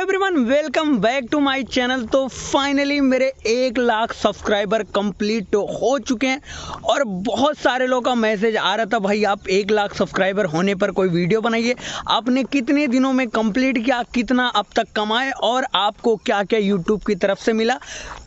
Everyone, welcome back to my channel. तो finally मेरे 1 lakh subscriber complete हो चुके हैं और बहुत सारे लोगों का मैसेज आ रहा था, भाई आप 1 लाख सब्सक्राइबर होने पर कोई वीडियो बनाइए, आपने कितने दिनों में कंप्लीट किया, कितना अब तक कमाए और आपको क्या क्या यूट्यूब की तरफ से मिला।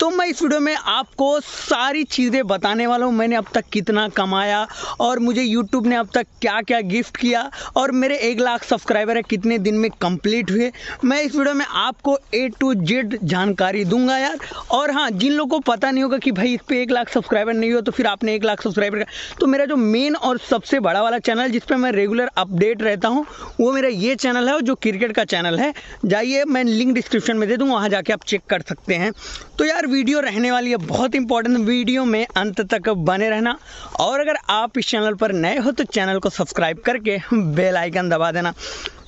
तो मैं इस वीडियो में आपको सारी चीज़ें बताने वाला हूँ, मैंने अब तक कितना कमाया और मुझे यूट्यूब ने अब तक क्या क्या गिफ्ट किया और मेरे 1 लाख सब्सक्राइबर है कितने दिन में कंप्लीट हुए। मैं इस वीडियो में आपको A to Z जानकारी दूंगा यार। और हाँ, जिन लोगों को पता नहीं होगा कि भाई इस पे 1 लाख सब्सक्राइबर नहीं हो तो फिर आपने 1 लाख सब्सक्राइबर का, तो मेरा जो मेन और सबसे बड़ा वाला चैनल जिस पे मैं रेगुलर अपडेट रहता हूँ वो मेरा ये चैनल है, जो क्रिकेट का चैनल है। जाइए, मैं लिंक डिस्क्रिप्शन में दे दूँगा, वहाँ जाके आप चेक कर सकते हैं। तो यार वीडियो रहने वाली है बहुत इंपॉर्टेंट, वीडियो में अंत तक बने रहना। और अगर आप इस चैनल पर नए हो तो चैनल को सब्सक्राइब करके बेल आइकन दबा देना।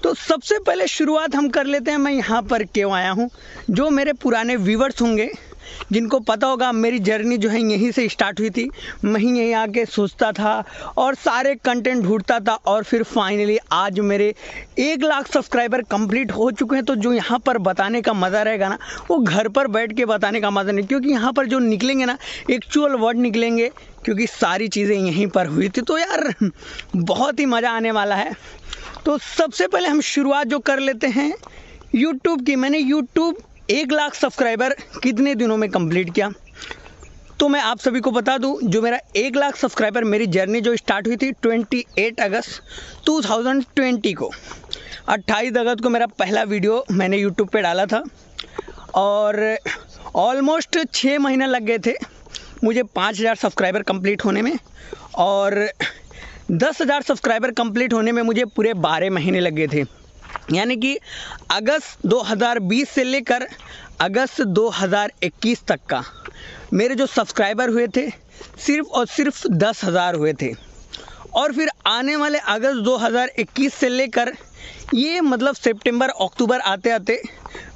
तो सबसे पहले शुरुआत हम कर लेते हैं, मैं यहाँ पर क्यों आया हूँ। जो मेरे पुराने व्यूवर्स होंगे, जिनको पता होगा मेरी जर्नी जो है यहीं से स्टार्ट हुई थी। मैं यहीं आके सोचता था और सारे कंटेंट ढूंढता था और फिर फाइनली आज मेरे 1 लाख सब्सक्राइबर कंप्लीट हो चुके हैं। तो जो यहाँ पर बताने का मज़ा रहेगा ना, वो घर पर बैठ के बताने का मज़ा नहीं, क्योंकि यहाँ पर जो निकलेंगे ना एक्चुअल वर्ड निकलेंगे, क्योंकि सारी चीज़ें यहीं पर हुई थी। तो यार बहुत ही मज़ा आने वाला है। तो सबसे पहले हम शुरुआत जो कर लेते हैं यूट्यूब की। मैंने यूट्यूब 1 लाख सब्सक्राइबर कितने दिनों में कंप्लीट किया, तो मैं आप सभी को बता दूं, जो मेरा 1 लाख सब्सक्राइबर मेरी जर्नी जो स्टार्ट हुई थी 28 अगस्त 2020 को। 28 अगस्त को मेरा पहला वीडियो मैंने यूट्यूब पे डाला था और ऑलमोस्ट 6 महीने लग गए थे मुझे 5000 सब्सक्राइबर कंप्लीट होने में, और 10,000 सब्सक्राइबर कंप्लीट होने में मुझे पूरे 12 महीने लग गए थे। यानी कि अगस्त 2020 से लेकर अगस्त 2021 तक का मेरे जो सब्सक्राइबर हुए थे सिर्फ और सिर्फ 10,000 हुए थे। और फिर आने वाले अगस्त 2021 से लेकर ये मतलब सितंबर अक्टूबर आते आते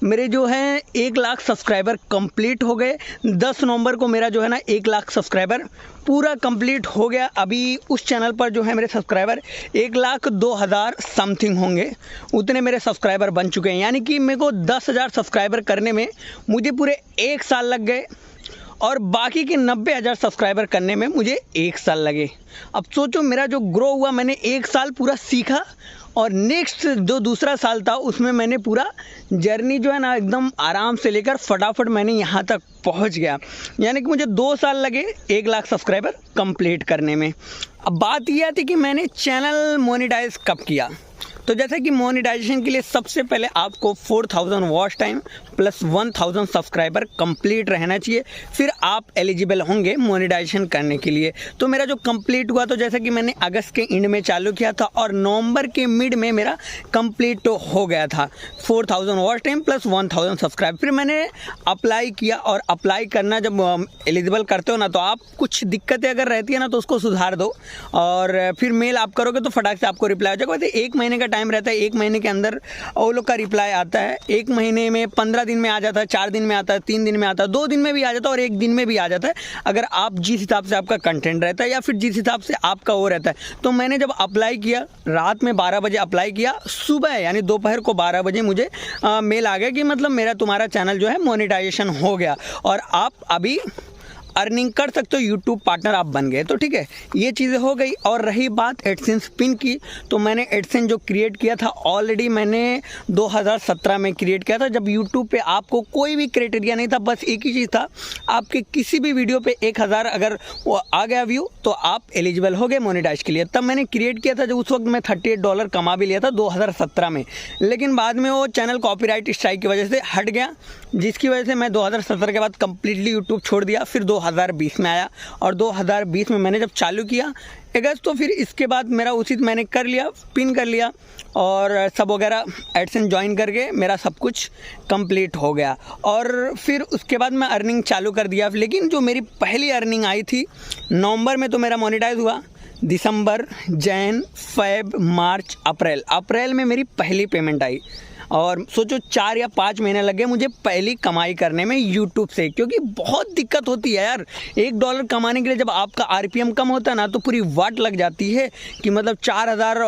मेरे जो है 1 लाख सब्सक्राइबर कंप्लीट हो गए। 10 नवंबर को मेरा जो है ना 1 लाख सब्सक्राइबर पूरा कंप्लीट हो गया। अभी उस चैनल पर जो है मेरे सब्सक्राइबर 1,02,000 समथिंग होंगे, उतने मेरे सब्सक्राइबर बन चुके हैं। यानी कि मेरे को 10,000 सब्सक्राइबर करने में मुझे पूरे 1 साल लग गए और बाकी के 90,000 सब्सक्राइबर करने में मुझे 1 साल लगे। अब सोचो मेरा जो ग्रो हुआ, मैंने 1 साल पूरा सीखा और नेक्स्ट जो दूसरा साल था उसमें मैंने पूरा जर्नी जो है ना एकदम आराम से लेकर फटाफट मैंने यहाँ तक पहुँच गया। यानी कि मुझे 2 साल लगे 1 लाख सब्सक्राइबर कंप्लीट करने में। अब बात यह थी कि मैंने चैनल मोनेटाइज कब किया। तो जैसे कि मोनेटाइजेशन के लिए सबसे पहले आपको 4000 watch time plus 1000 subscriber complete रहना चाहिए, फिर आप एलिजिबल होंगे मोनेटाइजेशन करने के लिए। तो मेरा जो कंप्लीट हुआ, तो जैसे कि मैंने अगस्त के एंड में चालू किया था और नवंबर के मिड में मेरा कंप्लीट तो हो गया था 4000 वॉच टाइम प्लस 1000 सब्सक्राइबर। फिर मैंने अप्लाई किया और अप्लाई करना जब एलिजिबल करते हो ना, तो आप कुछ दिक्कतें अगर रहती है ना तो उसको सुधार दो और फिर मेल आप करोगे तो फटाक से आपको रिप्लाई हो जाएगा। वैसे 1 महीने का टाइम रहता है, 1 महीने के अंदर वो लोग का रिप्लाई आता है। 1 महीने में 15 दिन में आ जाता है, 4 दिन में आता है, 3 दिन में आता है, 2 दिन में भी आ जाता है और 1 दिन में भी आ जाता है, अगर आप जिस हिसाब से आपका कंटेंट रहता है या फिर जिस हिसाब से आपका वो रहता है। तो मैंने जब अप्लाई किया, रात में 12 बजे अप्लाई किया, सुबह यानी दोपहर को 12 बजे मुझे मेल आ गया कि मतलब मेरा तुम्हारा चैनल जो है मोनेटाइजेशन हो गया और आप अभी अर्निंग कर सकते हो, यूट्यूब पार्टनर आप बन गए। तो ठीक है, ये चीज़ें हो गई। और रही बात एडसेंस पिन की, तो मैंने एडसेंस जो क्रिएट किया था ऑलरेडी मैंने 2017 में क्रिएट किया था, जब यूट्यूब पे आपको कोई भी क्राइटेरिया नहीं था, बस एक ही चीज़ था, आपके किसी भी वीडियो पे 1000 अगर वो आ गया व्यू तो आप एलिजिबल हो गए मोनेटाइज के लिए। तब मैंने क्रिएट किया था, जब उस वक्त मैं $38 कमा भी लिया था 2017 में। लेकिन बाद में वो चैनल कॉपीराइट स्ट्राइक की वजह से हट गया, जिसकी वजह से मैं 2017 के बाद कंप्लीटली यूट्यूब छोड़ दिया। फिर 2020 में आया और 2020 में मैंने जब चालू किया अगस्त, तो फिर इसके बाद मेरा उसी मैंने कर लिया, पिन कर लिया और सब वगैरह एडसेंस ज्वाइन करके मेरा सब कुछ कंप्लीट हो गया। और फिर उसके बाद मैं अर्निंग चालू कर दिया। लेकिन जो मेरी पहली अर्निंग आई थी नवंबर में, तो मेरा मोनेटाइज हुआ दिसंबर, जैन, फेब, मार्च, अप्रैल में मेरी पहली पेमेंट आई। और सोचो 4 या 5 महीने लग गए मुझे पहली कमाई करने में यूट्यूब से, क्योंकि बहुत दिक्कत होती है यार। $1 कमाने के लिए जब आपका आरपीएम कम होता है ना, तो पूरी वाट लग जाती है कि मतलब 4000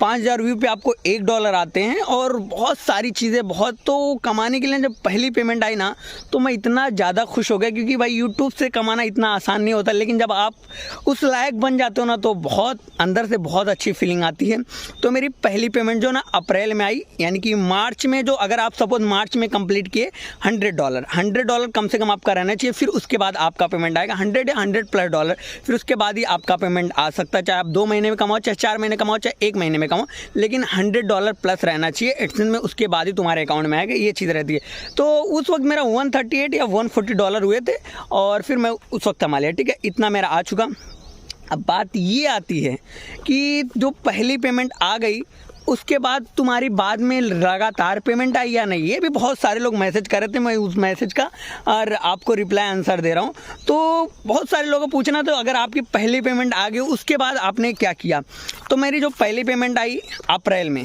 5000 व्यू पे आपको $1 आते हैं और बहुत सारी चीज़ें बहुत। तो कमाने के लिए जब पहली पेमेंट आई ना तो मैं इतना ज़्यादा खुश हो गया, क्योंकि भाई यूट्यूब से कमाना इतना आसान नहीं होता, लेकिन जब आप उस लायक बन जाते हो ना तो बहुत अंदर से बहुत अच्छी फीलिंग आती है। तो मेरी पहली पेमेंट जो ना अप्रैल में आई, यानी कि मार्च में, जो अगर आप सपोज मार्च में कंप्लीट किए $100 कम से कम आपका रहना चाहिए, फिर उसके बाद आपका पेमेंट आएगा 100 या $100+, फिर उसके बाद ही आपका पेमेंट आ सकता है। चाहे आप 2 महीने में कमाओ, चाहे 4 महीने कमाओ, चाहे 1 महीने में कमाओ, लेकिन $100+ रहना चाहिए एडसेंस में, उसके बाद ही तुम्हारे अकाउंट में आएगा, ये चीज़ रहती है। तो उस वक्त मेरा 138 या $140 हुए थे और फिर मैं उस वक्त कमा लिया, ठीक है, इतना मेरा आ चुका। अब बात ये आती है कि जो पहली पेमेंट आ गई उसके बाद तुम्हारी बाद में लगातार पेमेंट आई या नहीं, ये भी बहुत सारे लोग मैसेज कर रहे थे। मैं उस मैसेज का और आपको रिप्लाई आंसर दे रहा हूँ। तो बहुत सारे लोगों को पूछना, तो अगर आपकी पहली पेमेंट आ गई उसके बाद आपने क्या किया। तो मेरी जो पहली पेमेंट आई अप्रैल में,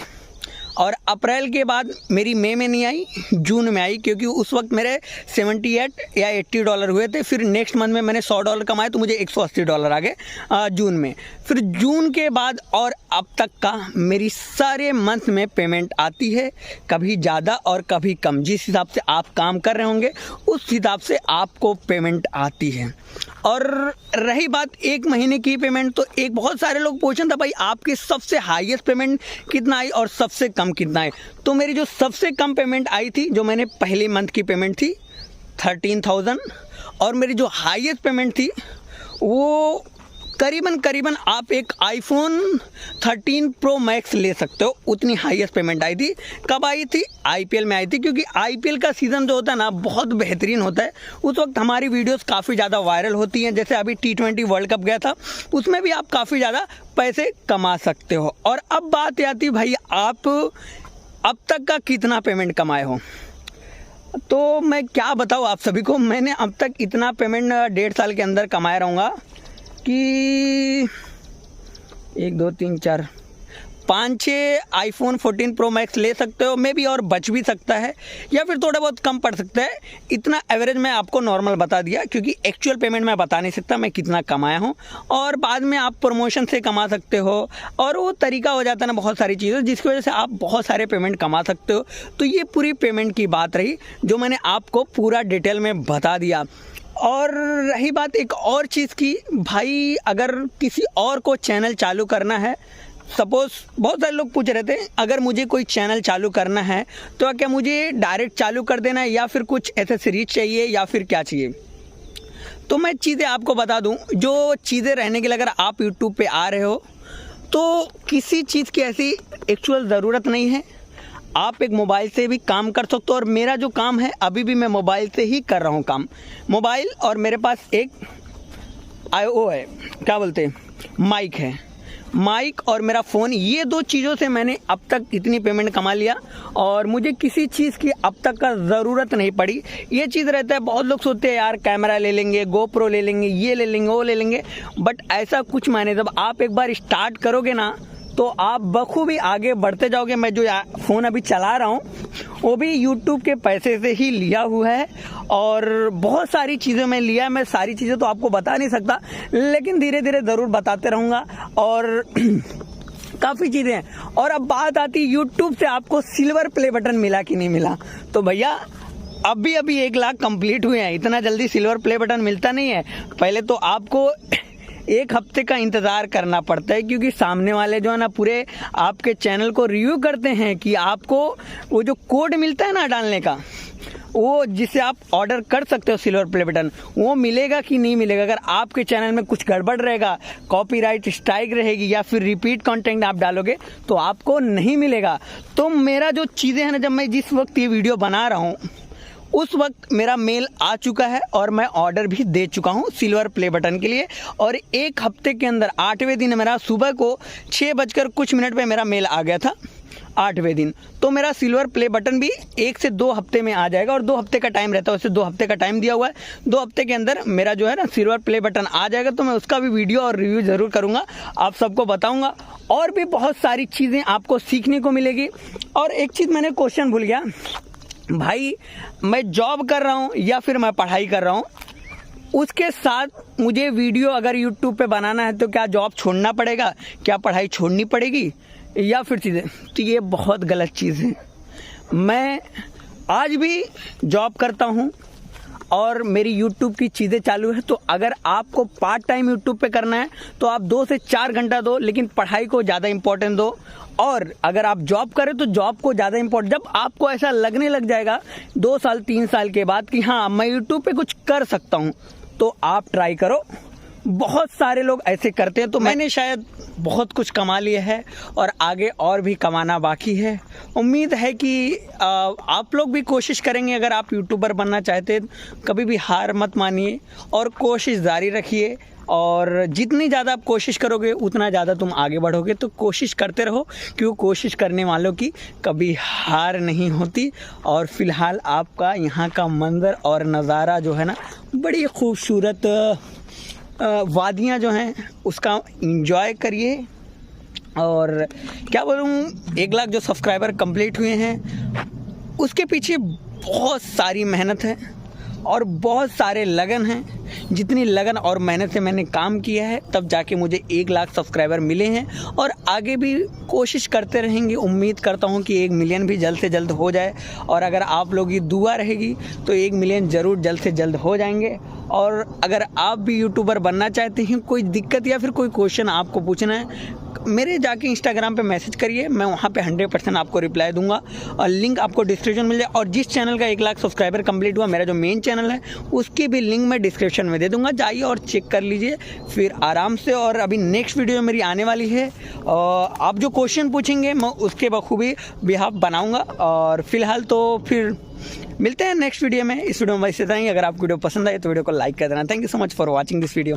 और अप्रैल के बाद मेरी मई में नहीं आई, जून में आई, क्योंकि उस वक्त मेरे 78 या $80 हुए थे। फिर नेक्स्ट मंथ में मैंने $100 कमाए तो मुझे $180 आ गए जून में। फिर जून के बाद और अब तक का मेरी सारे मंथ में पेमेंट आती है, कभी ज़्यादा और कभी कम, जिस हिसाब से आप काम कर रहे होंगे उस हिसाब से आपको पेमेंट आती है। और रही बात 1 महीने की पेमेंट, तो एक बहुत सारे लोग पूछ रहे थे भाई आपकी सबसे हाईएस्ट पेमेंट कितना आई और सबसे कम कितना आई। तो मेरी जो सबसे कम पेमेंट आई थी, जो मैंने पहले मंथ की पेमेंट थी 13,000, और मेरी जो हाईएस्ट पेमेंट थी वो करीबन आप एक iPhone 13 Pro Max ले सकते हो, उतनी हाईएस्ट पेमेंट आई थी। कब आई थी? IPL में आई थी, क्योंकि IPL का सीज़न जो होता है ना बहुत बेहतरीन होता है। उस वक्त हमारी वीडियोस काफ़ी ज़्यादा वायरल होती हैं। जैसे अभी T20 वर्ल्ड कप गया था, उसमें भी आप काफ़ी ज़्यादा पैसे कमा सकते हो। और अब बात आती भाई आप अब तक का कितना पेमेंट कमाए हो। तो मैं क्या बताऊँ आप सभी को, मैंने अब तक इतना पेमेंट 1.5 साल के अंदर कमाया रहूँगा कि 1 2 3 4 5 6 iPhone 14 Pro Max ले सकते हो, मे भी और बच भी सकता है या फिर थोड़ा बहुत कम पड़ सकता है। इतना एवरेज मैं आपको नॉर्मल बता दिया, क्योंकि एक्चुअल पेमेंट मैं बता नहीं सकता मैं कितना कमाया हूँ। और बाद में आप प्रमोशन से कमा सकते हो, और वो तरीका हो जाता है ना बहुत सारी चीज़ें, जिसकी वजह से आप बहुत सारे पेमेंट कमा सकते हो। तो ये पूरी पेमेंट की बात रही जो मैंने आपको पूरा डिटेल में बता दिया। और रही बात एक और चीज़ की, भाई अगर किसी और को चैनल चालू करना है, सपोज़ बहुत सारे लोग पूछ रहे थे अगर मुझे कोई चैनल चालू करना है तो क्या मुझे डायरेक्ट चालू कर देना है या फिर कुछ एसेसरीज चाहिए या फिर क्या चाहिए। तो मैं चीज़ें आपको बता दूं, जो चीज़ें रहने के लिए अगर आप यूट्यूब पे आ रहे हो तो किसी चीज़ की ऐसी एक्चुअल ज़रूरत नहीं है। आप एक मोबाइल से भी काम कर सकते हो, और मेरा जो काम है अभी भी मैं मोबाइल से ही कर रहा हूँ काम, मोबाइल, और मेरे पास एक वो है, क्या बोलते हैं, माइक है, माइक और मेरा फ़ोन, ये 2 चीज़ों से मैंने अब तक इतनी पेमेंट कमा लिया और मुझे किसी चीज़ की अब तक का ज़रूरत नहीं पड़ी। ये चीज़ रहता है, बहुत लोग सोचते हैं यार कैमरा ले लेंगे, GoPro ले लेंगे, ये ले लेंगे, वो ले लेंगे, बट ऐसा कुछ मायने, जब आप एक बार स्टार्ट करोगे ना तो आप बखूबी आगे बढ़ते जाओगे। मैं जो फ़ोन अभी चला रहा हूँ वो भी यूट्यूब के पैसे से ही लिया हुआ है, और बहुत सारी चीज़ें मैं लिया है। मैं सारी चीज़ें तो आपको बता नहीं सकता, लेकिन धीरे धीरे ज़रूर बताते रहूँगा, और काफ़ी चीज़ें हैं। और अब बात आती है यूट्यूब से आपको सिल्वर प्ले बटन मिला कि नहीं मिला। तो भैया अभी 1 लाख कंप्लीट हुए हैं, इतना जल्दी सिल्वर प्ले बटन मिलता नहीं है। पहले तो आपको 1 हफ्ते का इंतज़ार करना पड़ता है, क्योंकि सामने वाले जो है ना पूरे आपके चैनल को रिव्यू करते हैं कि आपको वो जो कोड मिलता है ना डालने का, वो जिससे आप ऑर्डर कर सकते हो सिल्वर प्ले बटन, वो मिलेगा कि नहीं मिलेगा। अगर आपके चैनल में कुछ गड़बड़ रहेगा, कॉपीराइट स्ट्राइक रहेगी या फिर रिपीट कंटेंट आप डालोगे तो आपको नहीं मिलेगा। तो मेरा जो चीज़ें हैं ना, जब मैं जिस वक्त ये वीडियो बना रहा हूँ उस वक्त मेरा मेल आ चुका है और मैं ऑर्डर भी दे चुका हूं सिल्वर प्ले बटन के लिए, और 1 हफ्ते के अंदर 8वें दिन मेरा सुबह को 6:00 पे मेरा मेल आ गया था, 8वें दिन। तो मेरा सिल्वर प्ले बटन भी 1 से 2 हफ्ते में आ जाएगा, और 2 हफ्ते का टाइम रहता है, वैसे 2 हफ्ते का टाइम दिया हुआ है। 2 हफ्ते के अंदर मेरा जो है ना सिल्वर प्ले बटन आ जाएगा, तो मैं उसका भी वीडियो और रिव्यू ज़रूर करूँगा, आप सबको बताऊँगा। और भी बहुत सारी चीज़ें आपको सीखने को मिलेगी। और एक चीज़ मैंने क्वेश्चन भूल गया, भाई मैं जॉब कर रहा हूँ या फिर मैं पढ़ाई कर रहा हूँ, उसके साथ मुझे वीडियो अगर यूट्यूब पे बनाना है तो क्या जॉब छोड़ना पड़ेगा, क्या पढ़ाई छोड़नी पड़ेगी, या फिर चीज़ें, तो ये बहुत गलत चीज़ है। मैं आज भी जॉब करता हूँ और मेरी यूट्यूब की चीज़ें चालू है, तो अगर आपको पार्ट टाइम यूट्यूब पे करना है तो आप 2 से 4 घंटा दो, लेकिन पढ़ाई को ज़्यादा इंपॉर्टेंट दो। और अगर आप जॉब करें तो जॉब को ज़्यादा इंपॉर्टेंट, जब आपको ऐसा लगने लग जाएगा 2 साल 3 साल के बाद कि हाँ मैं यूट्यूब पे कुछ कर सकता हूँ, तो आप ट्राई करो। बहुत सारे लोग ऐसे करते हैं, तो मैंने शायद बहुत कुछ कमा लिया है और आगे और भी कमाना बाकी है। उम्मीद है कि आप लोग भी कोशिश करेंगे। अगर आप यूट्यूबर बनना चाहते हैं, कभी भी हार मत मानिए और कोशिश जारी रखिए, और जितनी ज़्यादा आप कोशिश करोगे उतना ज़्यादा तुम आगे बढ़ोगे। तो कोशिश करते रहो, क्योंकि कोशिश करने वालों की कभी हार नहीं होती। और फिलहाल आपका यहाँ का मंजर और नज़ारा जो है ना, बड़ी खूबसूरत वादियाँ जो हैं उसका एंजॉय करिए। और क्या बोलूँ, 1 लाख जो सब्सक्राइबर कंप्लीट हुए हैं उसके पीछे बहुत सारी मेहनत है और बहुत सारे लगन हैं। जितनी लगन और मेहनत से मैंने काम किया है तब जाके मुझे 1 लाख सब्सक्राइबर मिले हैं, और आगे भी कोशिश करते रहेंगे। उम्मीद करता हूं कि 1 मिलियन भी जल्द से जल्द हो जाए, और अगर आप लोगों की दुआ रहेगी तो 1 मिलियन ज़रूर जल्द से जल्द हो जाएंगे। और अगर आप भी यूट्यूबर बनना चाहते हैं, कोई दिक्कत या फिर कोई क्वेश्चन आपको पूछना है, मेरे जाके इंस्टाग्राम पे मैसेज करिए, मैं वहाँ पे 100% आपको रिप्लाई दूंगा। और लिंक आपको डिस्क्रिप्शन में मिल जाए। और जिस चैनल का 1 लाख सब्सक्राइबर कंप्लीट हुआ, मेरा जो मेन चैनल है, उसकी भी लिंक मैं डिस्क्रिप्शन में दे दूंगा, जाइए और चेक कर लीजिए फिर आराम से। और अभी नेक्स्ट वीडियो मेरी आने वाली है, आप जो क्वेश्चन पूछेंगे मैं उसके बखूबी बिहाफ बनाऊँगा। और फिलहाल तो फिर मिलते हैं नेक्स्ट वीडियो में। इस वीडियो में बस इतना ही। अगर आपको वीडियो पसंद आए तो वीडियो को लाइक कर देना। Thank you so much for watching this video.